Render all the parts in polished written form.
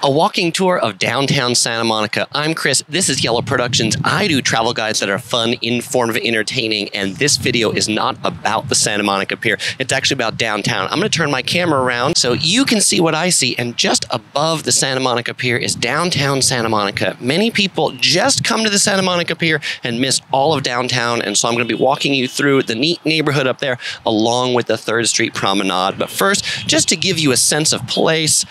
A walking tour of downtown Santa Monica. I'm Chris. This is Yellow Productions. I do travel guides that are fun, informative, entertaining, and this video is not about the Santa Monica Pier. It's actually about downtown. I'm going to turn my camera around so you can see what I see, and just above the Santa Monica Pier is downtown Santa Monica. Many people just come to the Santa Monica Pier and miss all of downtown, and so I'm going to be walking you through the neat neighborhood up there along with the Third Street Promenade. But first, just to give you a sense of place,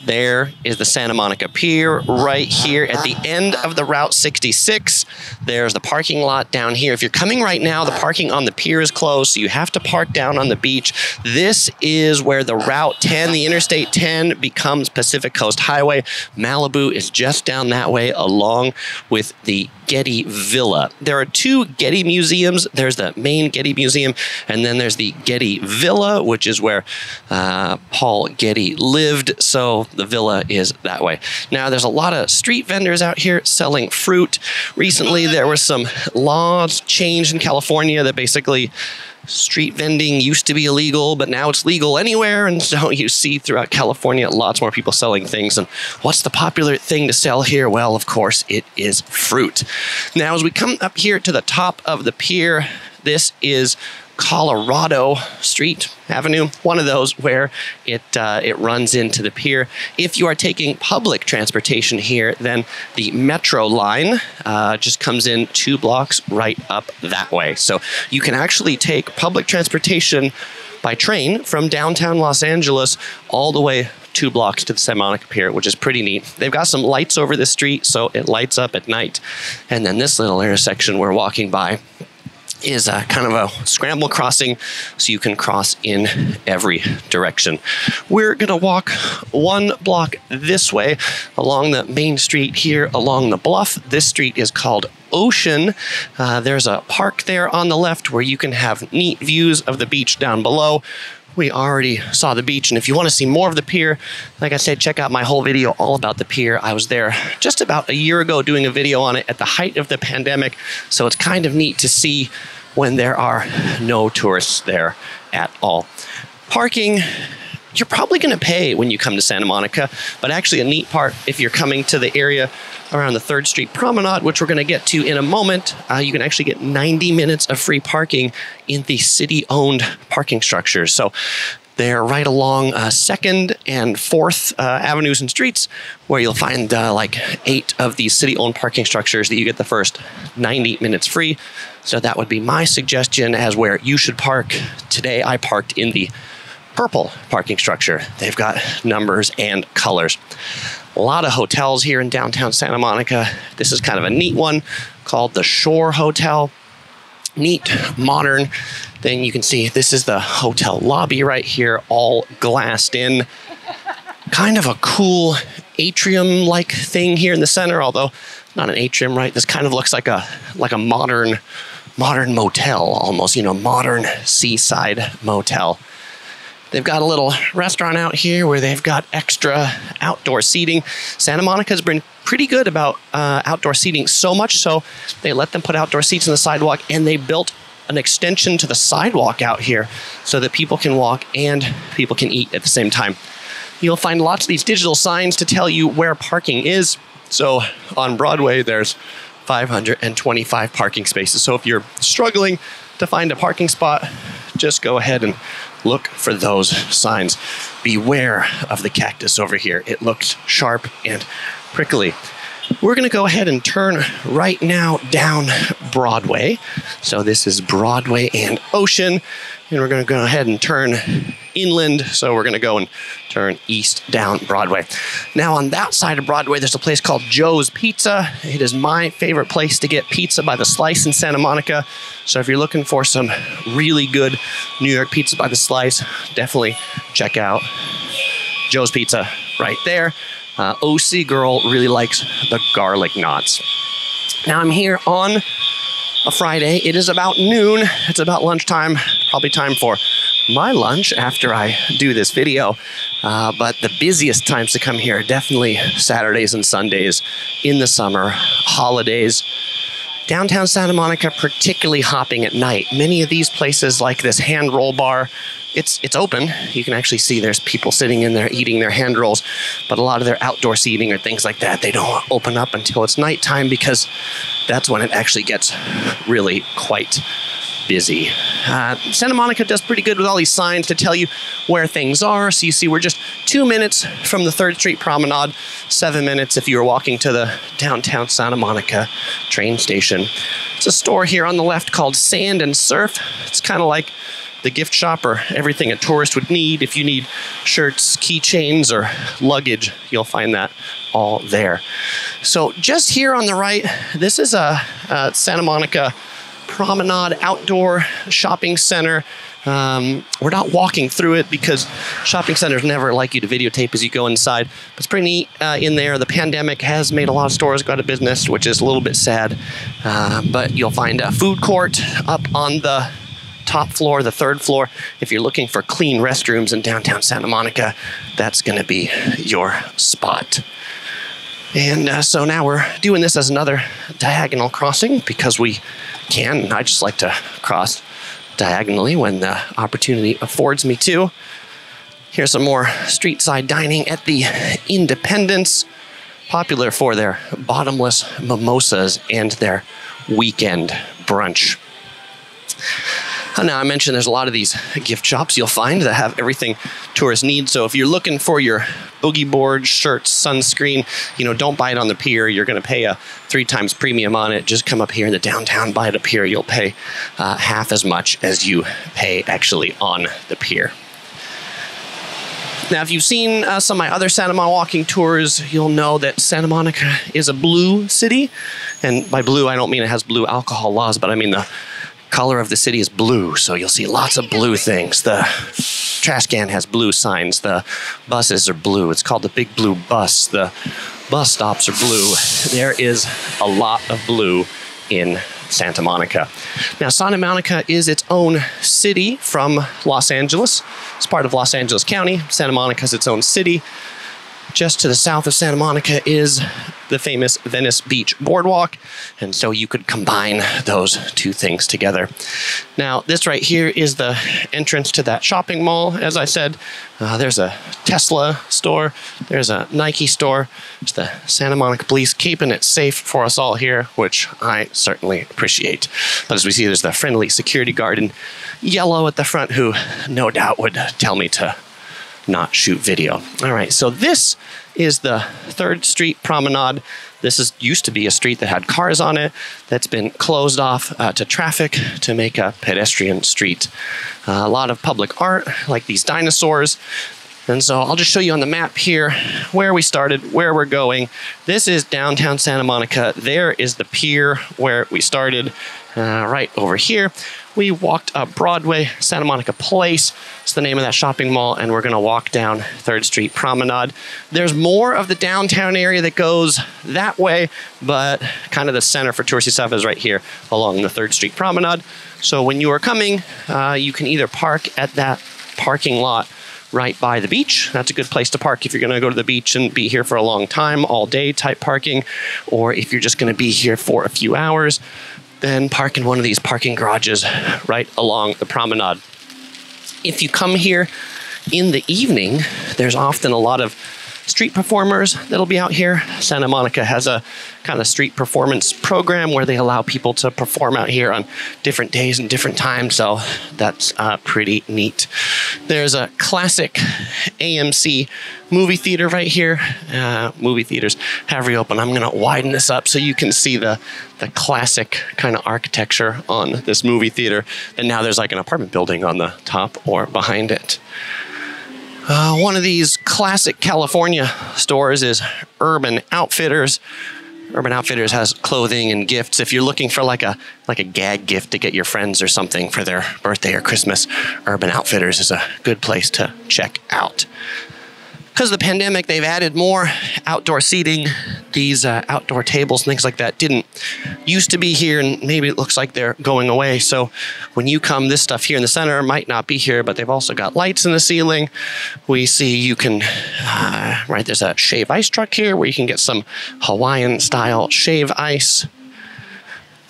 there is the Santa Monica Pier right here at the end of the Route 66. There's the parking lot down here. If you're coming right now, the parking on the pier is closed, so you have to park down on the beach. This is where the Route 10, the Interstate 10, becomes Pacific Coast Highway. Malibu is just down that way along with the Getty Villa. There are two Getty museums. There's the main Getty Museum, and then there's the Getty Villa, which is where Paul Getty lived. So the villa is that way. Now, there's a lot of street vendors out here selling fruit. Recently, there were some laws changed in California that basically street vending used to be illegal, but now it's legal anywhere, and so you see throughout California lots more people selling things. And what's the popular thing to sell here? Well, of course, it is fruit. Now, as we come up here to the top of the pier, this is Colorado Street Avenue, one of those where it runs into the pier. If you are taking public transportation here, then the Metro line just comes in 2 blocks right up that way. So you can actually take public transportation by train from downtown Los Angeles all the way 2 blocks to the Santa Monica Pier, which is pretty neat. They've got some lights over the street, so it lights up at night. And then this little intersection we're walking by is kind of a scramble crossing, so you can cross in every direction. We're going to walk 1 block this way along the main street here along the bluff. This street is called Ocean. There's a park there on the left where you can have neat views of the beach down below. We already saw the beach, and if you want to see more of the pier, like I said, check out my whole video all about the pier. I was there just about a year ago doing a video on it at the height of the pandemic, so it's kind of neat to see when there are no tourists there at all. Parking, you're probably going to pay when you come to Santa Monica, but actually a neat part, if you're coming to the area around the Third Street Promenade, which we're going to get to in a moment, you can actually get 90 minutes of free parking in the city-owned parking structures. So they're right along 2nd and 4th avenues and streets, where you'll find like 8 of these city-owned parking structures that you get the first 90 minutes free. So that would be my suggestion as where you should park. Today I parked in the purple parking structure. They've got numbers and colors. A lot of hotels here in downtown Santa Monica. This is kind of a neat one called the Shore Hotel. Neat, modern thing. You can see this is the hotel lobby right here, all glassed in. Kind of a cool atrium-like thing here in the center, although not an atrium, right? This kind of looks like a modern motel almost, modern seaside motel. They've got a little restaurant out here where they've got extra outdoor seating. Santa Monica's been pretty good about outdoor seating, so much so they let them put outdoor seats on the sidewalk, and they built an extension to the sidewalk out here so that people can walk and people can eat at the same time. You'll find lots of these digital signs to tell you where parking is. So on Broadway, there's 525 parking spaces. So if you're struggling to find a parking spot, just go ahead and look for those signs. Beware of the cactus over here. It looks sharp and prickly. We're going to go ahead and turn right now down Broadway. So this is Broadway and Ocean. And we're going to go ahead and turn inland. So we're going to go and turn east down Broadway. Now on that side of Broadway, there's a place called Joe's Pizza. It is my favorite place to get pizza by the slice in Santa Monica. So if you're looking for some really good New York pizza by the slice, definitely check out Joe's Pizza right there. OC Girl really likes the garlic knots. Now I'm here on a Friday. It is about noon. It's about lunchtime. Probably time for my lunch after I do this video. But the busiest times to come here are definitely Saturdays and Sundays in the summer, holidays. Downtown Santa Monica, particularly hopping at night. Many of these places, like this hand roll bar, it's open. You can actually see there's people sitting in there eating their hand rolls, but a lot of their outdoor seating or things like that, they don't open up until it's nighttime because that's when it actually gets really quite busy. Santa Monica does pretty good with all these signs to tell you where things are. So you see we're just 2 minutes from the Third Street Promenade, 7 minutes if you were walking to the downtown Santa Monica train station. It's a store here on the left called Sand and Surf. It's kind of like the gift shop or everything a tourist would need. If you need shirts, keychains, or luggage, you'll find that all there. So just here on the right, this is a Santa Monica Promenade outdoor shopping center. We're not walking through it because shopping centers never like you to videotape as you go inside. But it's pretty neat in there. The pandemic has made a lot of stores go out of business, which is a little bit sad. But you'll find a food court up on the top floor, the third floor. If you're looking for clean restrooms in downtown Santa Monica, that's going to be your spot. And so now we're doing this as another diagonal crossing because we can. I just like to cross diagonally when the opportunity affords me to. Here's some more street side dining at the Independence, popular for their bottomless mimosas and their weekend brunch. Now, I mentioned there's a lot of these gift shops you'll find that have everything tourists need. So if you're looking for your boogie board, shirts, sunscreen, don't buy it on the pier. You're going to pay a 3 times premium on it. Just come up here in the downtown, buy it up here. You'll pay half as much as you pay actually on the pier. Now, if you've seen some of my other Santa Monica walking tours, you'll know that Santa Monica is a blue city. And by blue, I don't mean it has blue alcohol laws, but I mean the color of the city is blue, so you'll see lots of blue things. The trash can has blue signs. The buses are blue. It's called the Big Blue Bus. The bus stops are blue. There is a lot of blue in Santa Monica. Now, Santa Monica is its own city from Los Angeles. It's part of Los Angeles County. Santa Monica is its own city. Just to the south of Santa Monica is the famous Venice Beach Boardwalk, and so you could combine those two things together. Now, this right here is the entrance to that shopping mall. As I said, there's a Tesla store, there's a Nike store, there's the Santa Monica Police keeping it safe for us all here, which I certainly appreciate. But as we see, there's the friendly security guard in yellow at the front who no doubt would tell me to not shoot video. All right, so this is the Third Street Promenade. This used to be a street that had cars on it that's been closed off to traffic to make a pedestrian street. A lot of public art, like these dinosaurs. And so I'll just show you on the map here where we started, where we're going. This is downtown Santa Monica. There is the pier where we started, right over here. We walked up Broadway, Santa Monica Place. It's the name of that shopping mall, and we're going to walk down Third Street Promenade. There's more of the downtown area that goes that way, but kind of the center for touristy stuff is right here along the Third Street Promenade. So when you are coming, you can either park at that parking lot right by the beach. That's a good place to park if you're going to go to the beach and be here for a long time, all day type parking, or if you're just going to be here for a few hours, then park in one of these parking garages right along the promenade. If you come here in the evening, there's often a lot of street performers that'll be out here. Santa Monica has a kind of street performance program where they allow people to perform out here on different days and different times, so that's pretty neat. There's a classic AMC movie theater right here. Movie theaters have reopened. I'm going to widen this up so you can see the classic kind of architecture on this movie theater. And now there's like an apartment building on the top or behind it. One of these classic California stores is Urban Outfitters. Urban Outfitters has clothing and gifts. If you're looking for like a gag gift to get your friends or something for their birthday or Christmas, Urban Outfitters is a good place to check out. Because of the pandemic, they've added more outdoor seating. These outdoor tables and things like that didn't used to be here, and maybe it looks like they're going away. So when you come, this stuff here in the center might not be here, but they've also got lights in the ceiling. We see you can, right, there's a shave ice truck here where you can get some Hawaiian-style shave ice.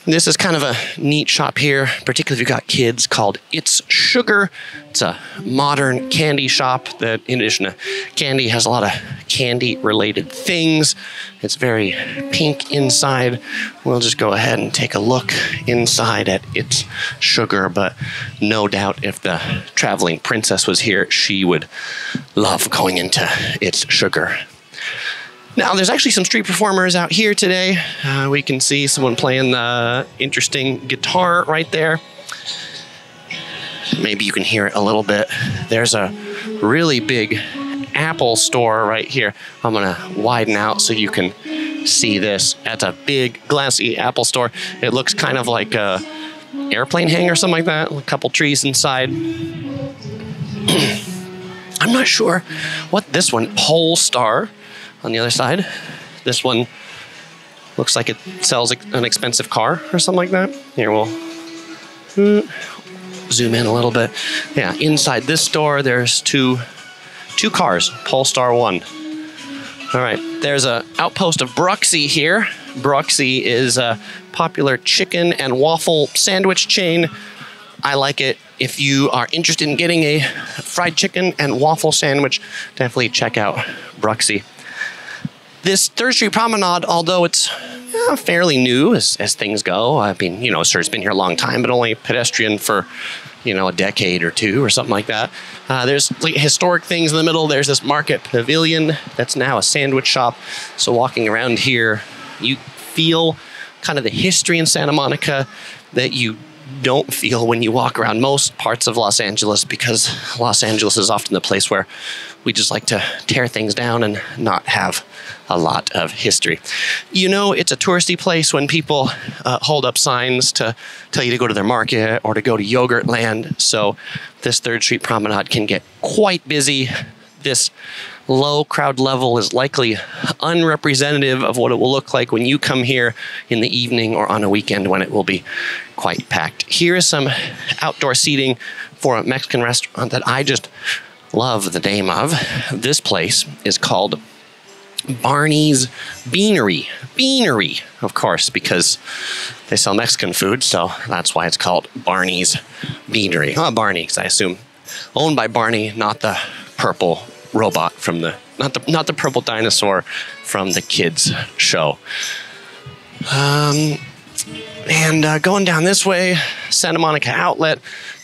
This is kind of a neat shop here, particularly if you've got kids, called It's Sugar. It's a modern candy shop that, in addition to candy, has a lot of candy-related things. It's very pink inside. We'll just go ahead and take a look inside at It's Sugar, but no doubt if the traveling princess was here, she would love going into It's Sugar. Now, there's actually some street performers out here today. We can see someone playing the interesting guitar right there. Maybe you can hear it a little bit. There's a really big Apple store right here. I'm gonna widen out so you can see this. That's a big glassy Apple store. It looks kind of like a airplane hangar or something like that. A couple trees inside. I'm not sure what this one, Polestar, on the other side. This one looks like it sells an expensive car or something like that. Here, we'll zoom in a little bit. Yeah, inside this store, there's two cars, Polestar 1. All right, there's a outpost of Bruxy here. Bruxy is a popular chicken and waffle sandwich chain. I like it. If you are interested in getting a fried chicken and waffle sandwich, definitely check out Bruxy. This Third Street Promenade, although it's fairly new as things go, I mean, you know, sure, it's been here a long time, but only pedestrian for, you know, a decade or two or something like that. There's like historic things in the middle. There's this market pavilion that's now a sandwich shop. So walking around here, you feel kind of the history in Santa Monica that you don't feel when you walk around most parts of Los Angeles, because Los Angeles is often the place where we just like to tear things down and not have a lot of history. You know, it's a touristy place when people hold up signs to tell you to go to their market or to go to Yogurt Land. So this Third Street Promenade can get quite busy. This low crowd level is likely unrepresentative of what it will look like when you come here in the evening or on a weekend when it will be quite packed. Here is some outdoor seating for a Mexican restaurant that I just love the name of. This place is called Barney's Beanery. Beanery, of course, because they sell Mexican food, so that's why it's called Barney's Beanery. Barney's, I assume. Owned by Barney, not the purple robot from the, not the purple dinosaur from the kids show. And going down this way, Santa Monica Outlet,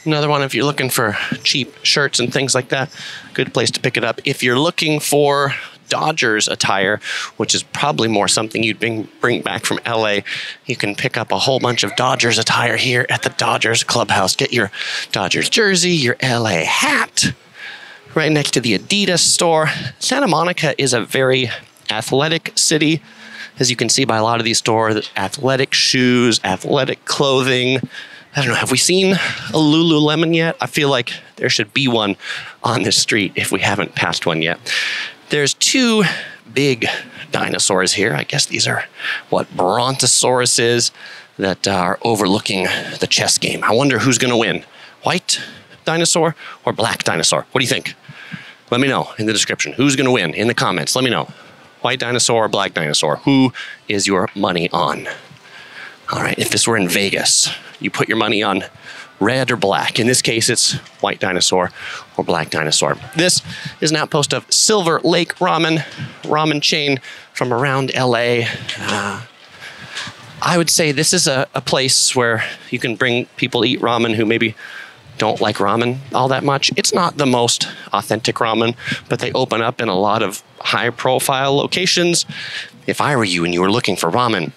another one if you're looking for cheap shirts and things like that. Good place to pick it up. If you're looking for Dodgers attire, which is probably more something you'd bring back from LA, you can pick up a whole bunch of Dodgers attire here at the Dodgers Clubhouse. Get your Dodgers jersey, your LA hat, right next to the Adidas store. Santa Monica is a very athletic city, as you can see by a lot of these stores. Athletic shoes, athletic clothing. I don't know, have we seen a Lululemon yet? I feel like there should be one on this street if we haven't passed one yet. There's two big dinosaurs here. I guess these are what Brontosaurus is, that are overlooking the chess game. I wonder who's going to win, white dinosaur or black dinosaur? What do you think? Let me know in the description. Who's going to win? In the comments, let me know. White dinosaur or black dinosaur? Who is your money on? All right, if this were in Vegas, you put your money on red or black. In this case, it's white dinosaur or black dinosaur. This is an outpost of Silver Lake ramen chain from around LA. I would say this is a place where you can bring people to eat ramen who maybe don't like ramen all that much. It's not the most authentic ramen, but they open up in a lot of high-profile locations. If I were you and you were looking for ramen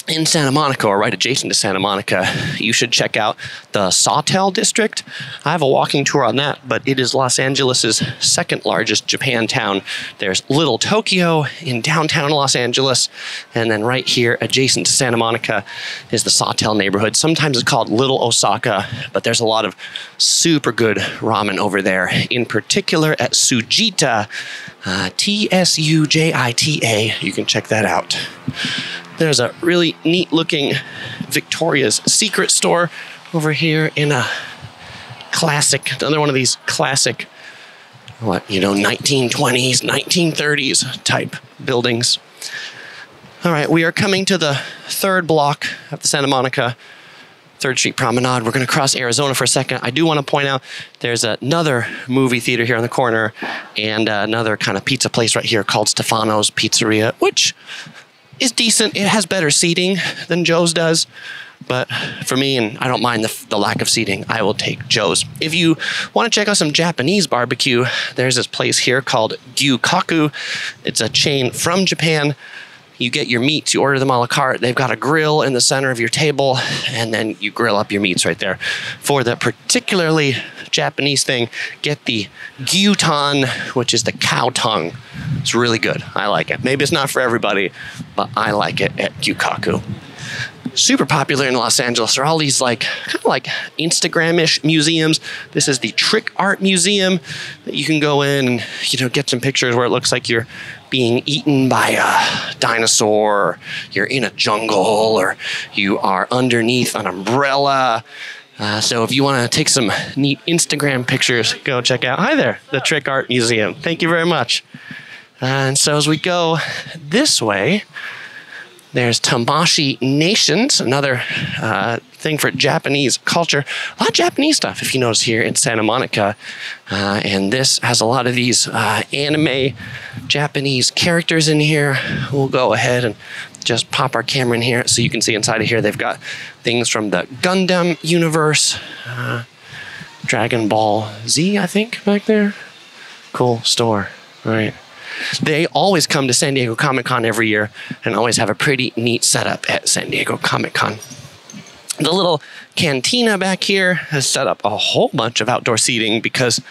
in Santa Monica or right adjacent to Santa Monica, you should check out the Sautel District. I have a walking tour on that, but it is Los Angeles' second largest Japan town. There's Little Tokyo in downtown Los Angeles, and then right here adjacent to Santa Monica is the Sautel neighborhood. Sometimes it's called Little Osaka, but there's a lot of super good ramen over there, in particular at Tsujita, Tsujita. You can check that out. There's a really neat looking Victoria's Secret store over here in a classic, another one of these classic, 1920s, 1930s type buildings. All right, we are coming to the third block of the Santa Monica Third Street Promenade. We're going to cross Arizona for a second. I do want to point out there's another movie theater here on the corner and another kind of pizza place right here called Stefano's Pizzeria, which is decent. It has better seating than Joe's does. But for me, and I don't mind the lack of seating, I will take Joe's. If you want to check out some Japanese barbecue, there's this place here called Gyukaku. It's a chain from Japan. You get your meats, you order them a la carte. They've got a grill in the center of your table, and then you grill up your meats right there. For the particularly Japanese thing, get the gyutan, which is the cow tongue. It's really good. I like it. Maybe it's not for everybody, but I like it at Gyukaku. Super popular in Los Angeles. There are all these kind of like Instagram-ish museums. This is the Trick Art Museum that you can go in and, get some pictures where it looks like you're being eaten by a dinosaur, or you're in a jungle, or you are underneath an umbrella. So if you want to take some neat Instagram pictures, go check out, hi there, the Trick Art Museum. Thank you very much. And so as we go this way, there's Tamashii Nations, another thing for Japanese culture. A lot of Japanese stuff, if you notice, here in Santa Monica. And this has a lot of these anime Japanese characters in here. We'll go ahead and just pop our camera in here so you can see inside of here. They've got things from the Gundam universe, Dragon Ball Z, I think, back there. Cool store, all right. They always come to San Diego Comic-Con every year and always have a pretty neat setup at San Diego Comic-Con. The little cantina back here has set up a whole bunch of outdoor seating because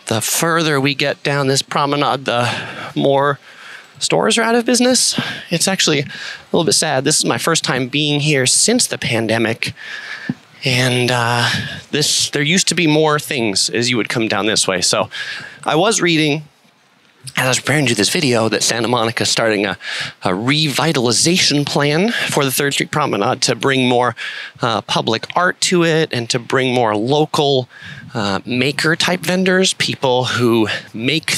the further we get down this promenade, the more stores are out of business. It's actually a little bit sad. This is my first time being here since the pandemic. And there used to be more things as you would come down this way. So I was reading, as I was preparing to do this video, that Santa Monica is starting a revitalization plan for the Third Street Promenade to bring more public art to it and to bring more local maker-type vendors, people who make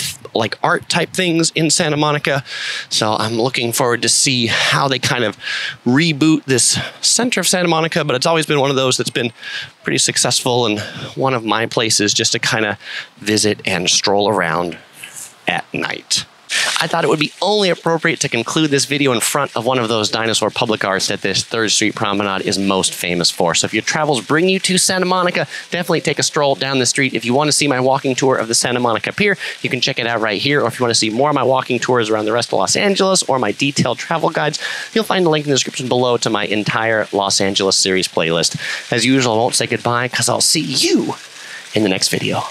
art type things in Santa Monica. So I'm looking forward to see how they kind of reboot this center of Santa Monica, but it's always been one of those that's been pretty successful and one of my places just to kind of visit and stroll around at night. I thought it would be only appropriate to conclude this video in front of one of those dinosaur public arts that this Third Street Promenade is most famous for. So if your travels bring you to Santa Monica, definitely take a stroll down the street. If you want to see my walking tour of the Santa Monica Pier, you can check it out right here. Or if you want to see more of my walking tours around the rest of Los Angeles or my detailed travel guides, you'll find a link in the description below to my entire Los Angeles series playlist. As usual, I won't say goodbye because I'll see you in the next video.